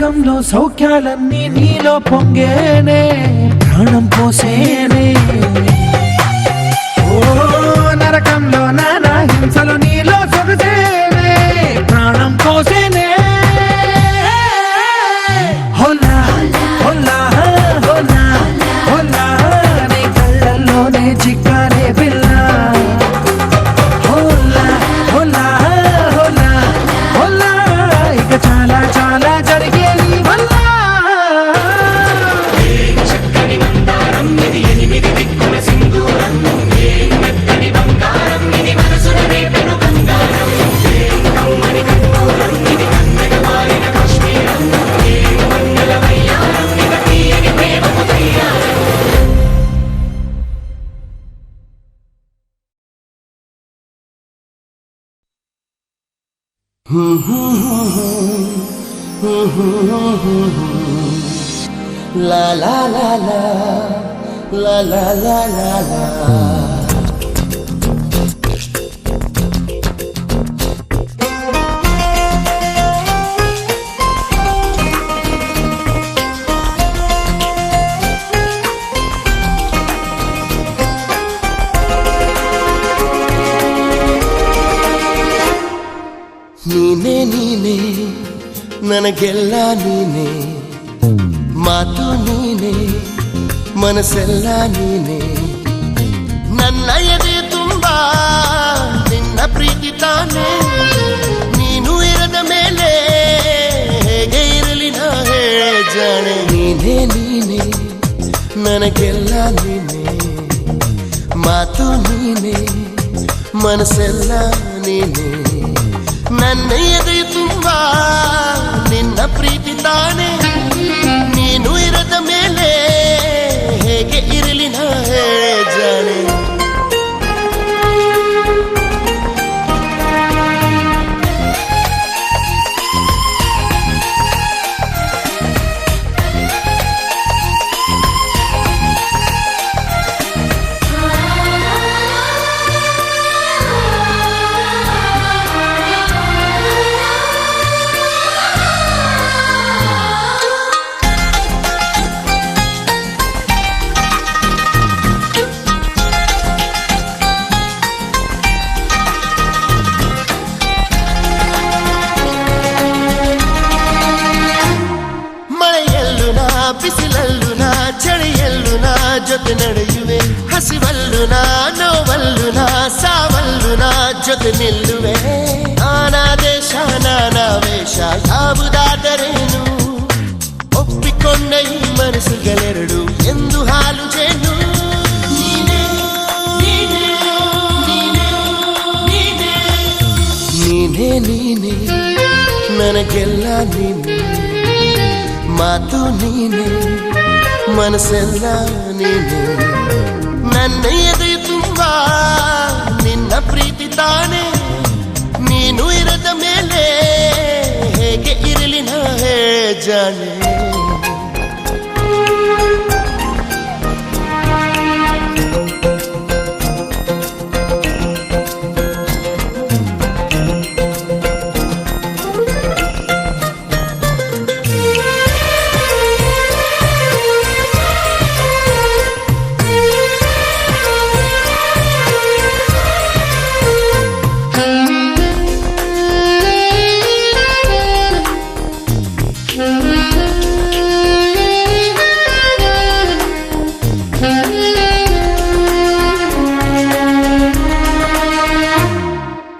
స్వర్గంలో సౌఖ్యాలన్నీ నీలో పొంగేనే ప్రాణం పోసేనే ఓ నరకంలో నానా హింసలు నీలో సొగసేనే ప్రాణం పోసేనే హోలా హోలా హోలా హోలా నీ కళ్ళల్లోనే చిక్కాలే పిల్ల హోలా హోలా హోలా హోలా ఇక చాలా చాలా జరిగేది వల్ల చక్కని మందారం ఇది 8 దిక్కుల సింధూరం మెత్తని బంగారం ఇది మనసున రేపెను బంగారం కమ్మని కర్పూరం ఇది కన్నెగ మారిన కాశ్మీరం మంగళ వయ్యారం ఇక తీయని ప్రేమకు తయ్యారం La la la la la la la la la ನೀನೇ ನೀನೇ ನನಗೆಲ್ಲ ನೀನೇ ಮಾತು ನೀನೇ ಮನಸ್ಸೆಲ್ಲ ನೀನೇ ನನ್ನ ಎದೆ ತುಂಬಾ ನಿನ್ನ ಪ್ರೀತಿ ತಾನೇ ನೀನು ಇರದ ಮೇಲೆ ಹೇಗೆ ಇರಲಿ ನಾ ಹೇಳೆ ಜಾಣೆ ನೀನೇ ನೀನೇ ನನಗೆಲ್ಲ ನೀನೇ ಮಾತು ನೀನೇ ಮನಸ್ಸೆಲ್ಲ ನೀನೇ ನನ್ನ ಎದೆ ತುಂಬಾ ನಿನ್ನ ಪ್ರೀತಿ ತಾನೇ ನೀನು ಇರದ ಮೇಲೆ ಹೇಗೆ ಇರಲಿ ನಾ ಹೇಳೆ ಜಾಣೆ ಬಿಸಿಲಲ್ಲು ನಾ ಚಳಿಯಲ್ಲು ನಾ ಜೊತೆ ನಡೆಯುವೆ ಹಸಿವಲ್ಲು ನಾ ನೋವಲ್ಲು ನಾ ಸಾವಲ್ಲು ನಾ ಜೊತೆ ನಿಲ್ಲುವೆ ನಾನಾ ದೇಶ ನಾನಾ ವೇಷ ಯಾವುದಾದರೇನು ಒಪ್ಪಿಕೊಂಡ ಈ ಮನಸ್ಸುಗಳೆರಡು ಎಂದು ಹಾಲು ಜೇನು ನೀನೇ ನೀನೇ ನನಗೆಲ್ಲ ನೀನೇ ಮಾತು ನೀನೇ ಮನಸ್ಸೆಲ್ಲ ನೀನೇ ನನ್ನ ಎದೆ ತುಂಬಾ ನಿನ್ನ ಪ್ರೀತಿ ತಾನೇ ನೀನು ಇರದ ಮೇಲೆ ಹೇಗೆ ಇರಲಿ ನಾ ಹೇಳೆ ಜಾಣೆ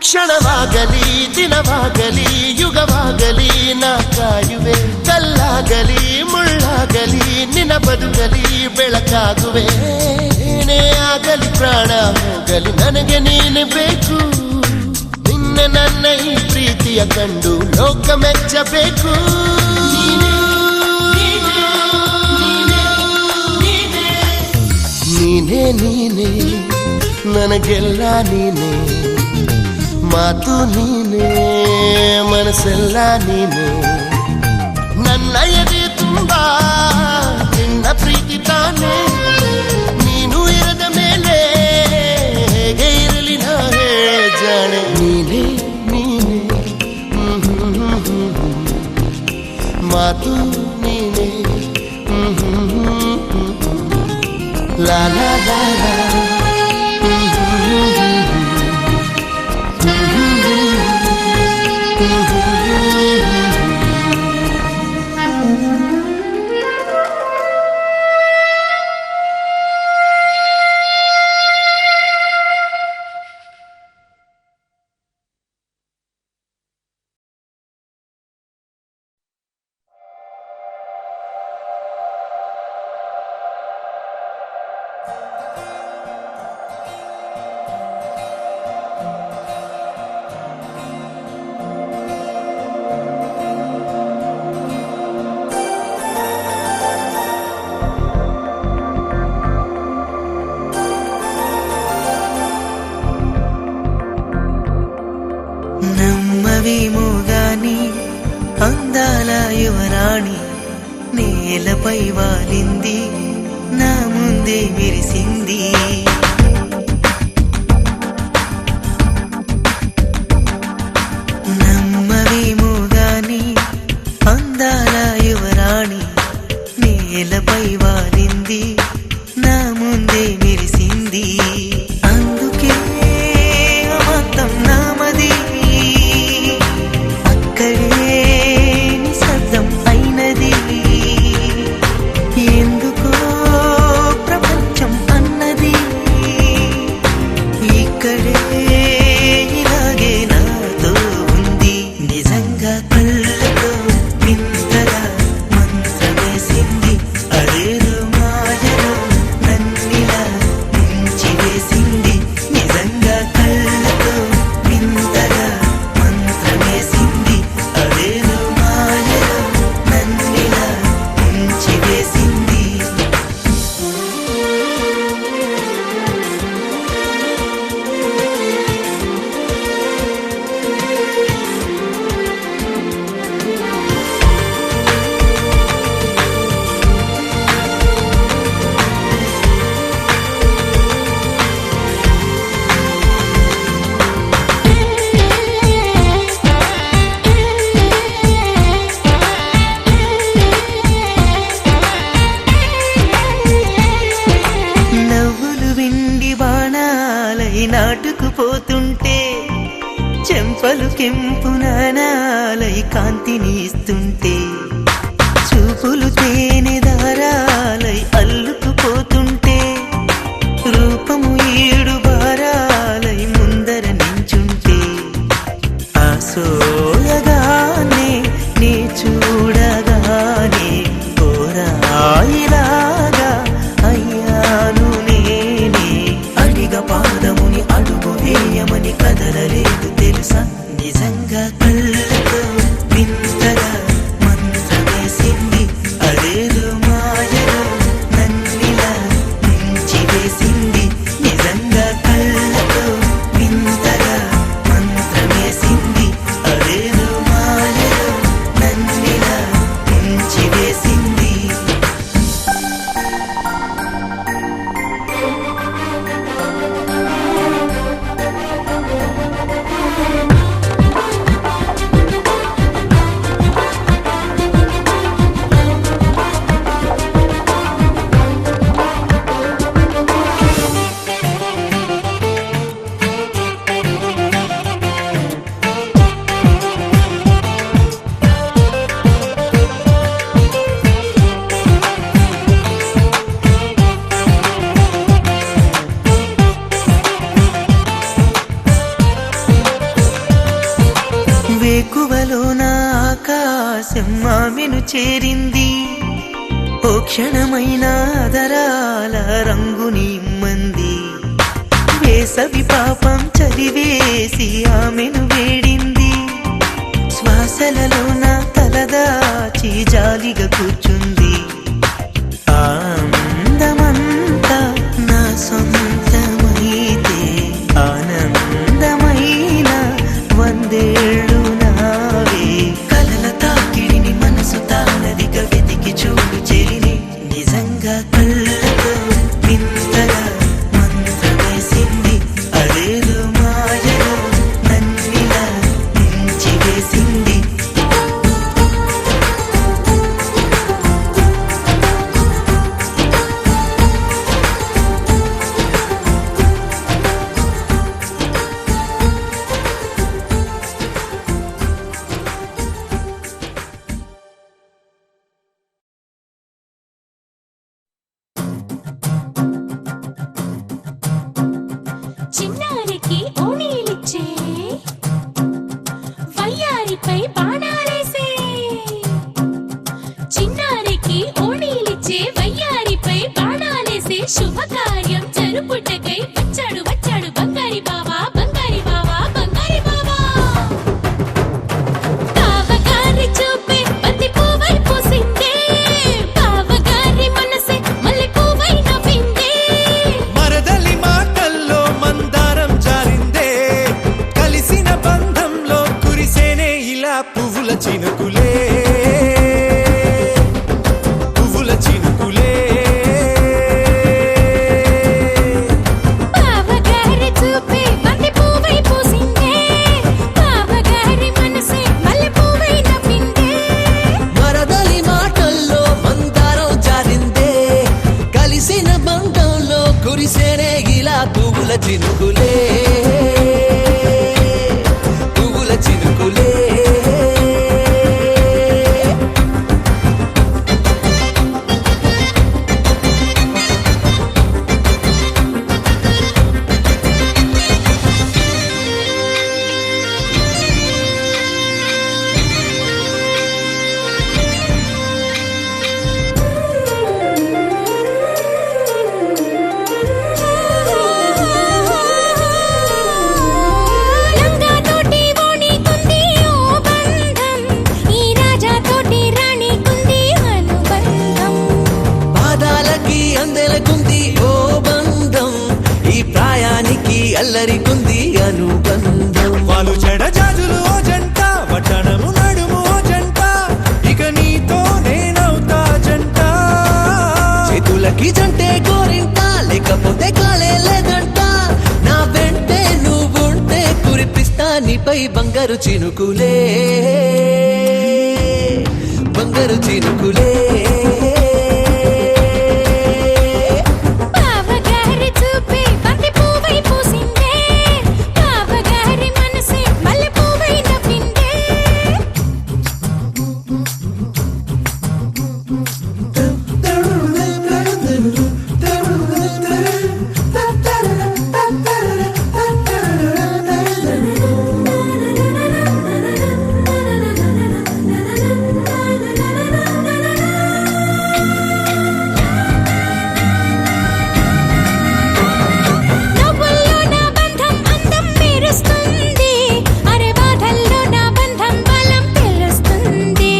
ಕ್ಷಣವಾಗಲಿ ದಿನವಾಗಲಿ ಯುಗವಾಗಲಿ ನಾ ಕಾಯುವೆ ಕಲ್ಲಾಗಲಿ ಮುಳ್ಳಾಗಲಿ ನಿನ್ನ ಬದುಕಲಿ ಬೆಳಕಾಗುವೆ ಏನೇ ಆಗಲಿ ಪ್ರಾಣ ಹೋಗಲಿ ನನಗೆ ನೀನು ಬೇಕು ನಿನ್ನ ನನ್ನ ಈ ಪ್ರೀತಿಯ ಕಂಡು ಲೋಕ ಮೆಚ್ಚಬೇಕು ನೀನೇ ನೀನೇ ನನಗೆಲ್ಲ ನೀನೇ ಮಾತು ನೀನೇ ಮನಸ್ಸೆಲ್ಲ ನೀನೇ ನನ್ನ ಎದೆ ತುಂಬಾ ನಿನ್ನ ಪ್ರೀತಿ ತಾನೇ ನೀನು ಇರದ ಮೇಲೆ ಹೇಗೆ ಇರಲಿ ನಾ ಹೇಳೆ ಜಾಣೆ ನೀನೇ ನೀನೇ మాతూ నీనే లా లా లా లా నమ్మవేమోగాని అందాల యువరాణి నేలపై వాలింది నా ముందే మెరిసింది నమ్మవేమోగాని అందాల యువరాణి నేలపై వాలింది నా ముందే మెరిసింది అందుకే అమంతం నామది అక్కడే నిశ్శబ్దం అయినది ఎందుకో ప్రపంచం అన్నది ఇక్కడే ఇలాగే నాతో ఉంది నిజంగా కళ్ళతో వింతగా మంత్రమేసింది అదేదో మాయలో నన్నిలా ముంచివేసింది నిజంగా కళ్ళతో వింతగా మంత్రమేసింది అదేదో మాయలో నన్నిలా ముంచివేసింది నవ్వులు వెండి బాణాలై నాటుకుపోతుంటే చెంపలు కెంపు నాణాలై కాంతిని ఇస్తుంటే చూపులు తేనె దారాలై అల్లుకుపోతుంటే రూపము ఏడు బారాలై ముందర నించుంటే ఆసోయగానే నీ చూడగానే కోరాయిలాగా అయ్యాను నేనే అడిగ పాదముని అడుగు వేయమని కదలలేదు తెలుసా నిజంగా కళ్ళతో వింతగా మంత్రమేసింది అదేదో మాయలో నన్నిలా ముంచివేసింది నిజంగా కళ్ళతో వింతగా మంత్రమేసింది అదేదో మాయలో నన్నిలా ముంచివేసింది వేకువలో నా ఆకాశం ఆమెను చేరింది ఓ క్షణమైన ఆదరాల రంగుని ఇమ్మంది వేసవి పాపం చలివేసి ఆమెను వేడింది శ్వాసలలో నా తలదాచి జాలిగా కూర్చుంది ఆనందమంతా నా సొంతమైతే ఆనందమైన వందేళ్ళు నావే కలల తాకిడిని మనసు తానదిగా వెతికి చూడు చెలిని నిజంగా కళ్ళతో వింతగా మంత్రమేసింది అదేదో మాయలో పువ్వుల చినుకులే పువ్వుల చినుకులే బావగారి చూపే బంతి పువ్వై పూసిందే బావగారి మనసే మల్లె పువ్వై నవ్విందే మరదలి మాటల్లో మందారం జారిందే కలిసిన బంధంలో కురిసేనే ఇలా పువ్వుల చినుకులే పువ్వుల చినుకులే లంగా తోటి ఓణి కుంది ఓ బంధం ఈ రాజా తోటి రాణి కుంది అనుబంధం పాదాలకి అందెలకుంది ఓ బంధం ఈ ప్రాయానికి అల్లరికుంది అనుబంధం వాళ్ళు చెడజాజులు ఓ జంట వట్టణము నడుము ఓ జంట ఇక నీతో నేనవుతా జంట చేతులకి జంటే గోరింట లేకపోతే కాలే లేదంట నా వెంటే నువ్వుంటే కురిపిస్తా నీపై బంగారు చినుకులే బంగారు చినుకులే బావగారి చూపే బంతి పువ్వై పూసిందే బావగారి మనసే మల్లె పువ్వై నవ్విందే నవ్వుల్లో నా బంధం అందం మెరుస్తుంది అరే బాధల్లో నా బంధం బలం తెలుస్తుంది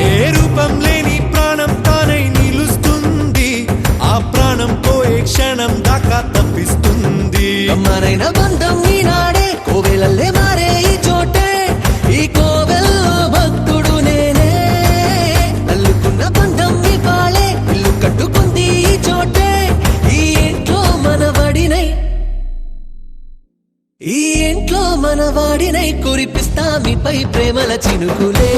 ఏ రూపం లేని ప్రాణం తానై నిలుస్తుంది ఆ ప్రాణం పోయే క్షణం దాకా తప్పిస్తుంది అమ్మనైన బంధం ఈనాడే కోవెలల్లే మారే ఈ చోటే ఈ కోవెల్లో భక్తుడు నేనే అల్లుకున్న బంధం ఈ పాలే ఇల్లు కట్టుకుంది ఈ చోటే ఈ ఇంట్లో మనవాడినై ఈ ఇంట్లో మనవాడినై కురిపిస్తా మీపై ప్రేమల చినుకులే